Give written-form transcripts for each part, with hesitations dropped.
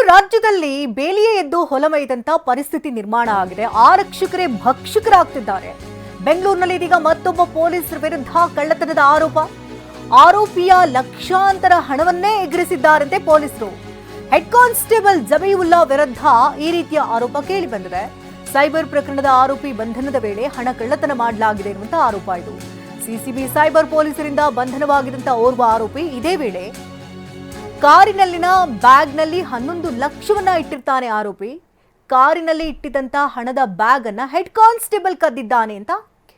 ರಾಜ್ಯದಲ್ಲಿ ಬೇಲಿಯೇ ಎದ್ದು ಹೊಲಮೈದಂತ ಪರಿಸ್ಥಿತಿ ನಿರ್ಮಾಣ ಆಗಿದೆ. ಆರಕ್ಷಕರೇ ಭಕ್ಷಕರಾಗ್ತಿದ್ದಾರೆ. ಬೆಂಗಳೂರಿನಲ್ಲಿ ಇದೀಗ ಮತ್ತೊಬ್ಬ ಪೊಲೀಸರ ವಿರುದ್ಧ ಕಳ್ಳತನದ ಆರೋಪಿಯ ಲಕ್ಷಾಂತರ ಹಣವನ್ನೇ ಎಗರಿಸಿದ್ದಾರಂತೆ ಪೊಲೀಸರು. ಹೆಡ್ ಕಾನ್ಸ್ಟೇಬಲ್ ಜಬೀವುಲ್ಲಾ ವಿರುದ್ಧ ಈ ರೀತಿಯ ಆರೋಪ ಕೇಳಿ ಬಂದಿದೆ. ಸೈಬರ್ ಪ್ರಕರಣದ ಆರೋಪಿ ಬಂಧನದ ವೇಳೆ ಹಣ ಕಳ್ಳತನ ಮಾಡಲಾಗಿದೆ ಎನ್ನುವಂತ ಆರೋಪ ಇದು. ಸಿಸಿಬಿ ಸೈಬರ್ ಪೊಲೀಸರಿಂದ ಬಂಧನವಾಗಿದ್ದಂತ ಓರ್ವ ಆರೋಪಿ ಇದೇ ವೇಳೆ ಕಾರಿನಲ್ಲಿನ ಬ್ಯಾಗ್ನಲ್ಲಿ 11 ಲಕ್ಷವನ್ನ ಇಟ್ಟಿರ್ತಾನೆ ಆರೋಪಿ. ಕಾರಿನಲ್ಲಿ ಇಟ್ಟಿದ್ದಂತ ಹಣದ ಬ್ಯಾಗ್ ಅನ್ನ ಹೆಡ್ ಕಾನ್ಸ್ಟೇಬಲ್ ಕದ್ದಿದ್ದಾನೆ ಅಂತ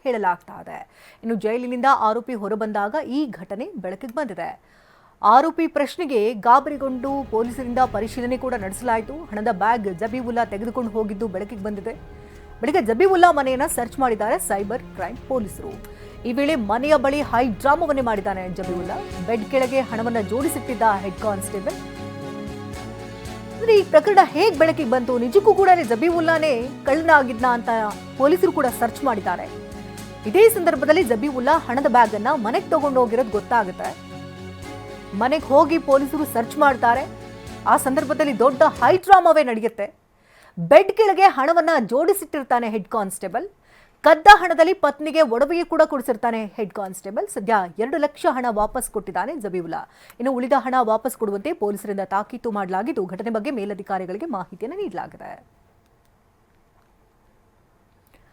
ಹೇಳಲಾಗ್ತಾ ಇದೆ. ಇನ್ನು ಜೈಲಿನಿಂದ ಆರೋಪಿ ಹೊರಬಂದಾಗ ಈ ಘಟನೆ ಬೆಳಕಿಗೆ ಬಂದಿದೆ. ಆರೋಪಿ ಪ್ರಶ್ನೆಗೆ ಗಾಬರಿಗೊಂಡು ಪೊಲೀಸರಿಂದ ಪರಿಶೀಲನೆ ಕೂಡ ನಡೆಸಲಾಯಿತು. ಹಣದ ಬ್ಯಾಗ್ ಜಬೀವುಲ್ಲಾ ತೆಗೆದುಕೊಂಡು ಹೋಗಿದ್ದು ಬೆಳಕಿಗೆ ಬಂದಿದೆ. ಬಳಿಕ ಜಬೀವುಲ್ಲಾ ಮನೆಯನ್ನ ಸರ್ಚ್ ಮಾಡಿದ್ದಾರೆ ಸೈಬರ್ ಕ್ರೈಮ್ ಪೊಲೀಸರು. ಈ ವೇಳೆ ಮನೆಯ ಬಳಿ ಹೈ ಡ್ರಾಮಾವನ್ನೇ ಮಾಡಿದ್ದಾನೆ ಜಬೀವುಲ್ಲಾ. ಬೆಡ್ ಕೆಳಗೆ ಹಣವನ್ನ ಜೋಡಿಸಿಟ್ಟಿದ್ದ ಹೆಡ್ ಕಾನ್ಸ್ಟೇಬಲ್. ಈ ಪ್ರಕರಣ ಹೇಗೆ ಬೆಳಕಿಗೆ ಬಂತು, ನಿಜಕ್ಕೂ ಕೂಡ ಜಬೀವುಲ್ಲಾನೇ ಕಳ್ಳನಾಗಿದ್ನ ಅಂತ ಪೊಲೀಸರು ಕೂಡ ಸರ್ಚ್ ಮಾಡಿದ್ದಾರೆ. ಇದೇ ಸಂದರ್ಭದಲ್ಲಿ ಜಬೀವುಲ್ಲಾ ಹಣದ ಬ್ಯಾಗ್ ಅನ್ನ ಮನೆಗೆ ತಗೊಂಡು ಹೋಗಿರೋದು ಗೊತ್ತಾಗುತ್ತೆ. ಮನೆಗೆ ಹೋಗಿ ಪೊಲೀಸರು ಸರ್ಚ್ ಮಾಡ್ತಾರೆ. ಆ ಸಂದರ್ಭದಲ್ಲಿ ದೊಡ್ಡ ಹೈ ಡ್ರಾಮಾವೇ ನಡೆಯುತ್ತೆ. ಬೆಡ್ ಕೆಳಗೆ ಹಣವನ್ನ ಜೋಡಿಸಿಟ್ಟಿರ್ತಾನೆ ಹೆಡ್ ಕಾನ್ಸ್ಟೇಬಲ್. ಕದ್ದ ಹಣದಲ್ಲಿ ಪತ್ನಿಗೆ ಒಡವೆಗೆ ಕೂಡ ಕೊಡಿಸಿರ್ತಾನೆ ಹೆಡ್ ಕಾನ್ಸ್ಟೇಬಲ್. ಸದ್ಯ 2 ಲಕ್ಷ ಹಣ ವಾಪಸ್ ಕೊಟ್ಟಿದ್ದಾನೆ ಜಬೀವುಲ್ಲಾ. ಇನ್ನು ಉಳಿದ ಹಣ ವಾಪಸ್ ಕೊಡುವಂತೆ ಪೊಲೀಸರಿಂದ ತಾಕೀತು ಮಾಡಲಾಗಿದ್ದು ಘಟನೆ ಬಗ್ಗೆ ಮೇಲಧಿಕಾರಿಗಳಿಗೆ ಮಾಹಿತಿಯನ್ನು ನೀಡಲಾಗಿದೆ.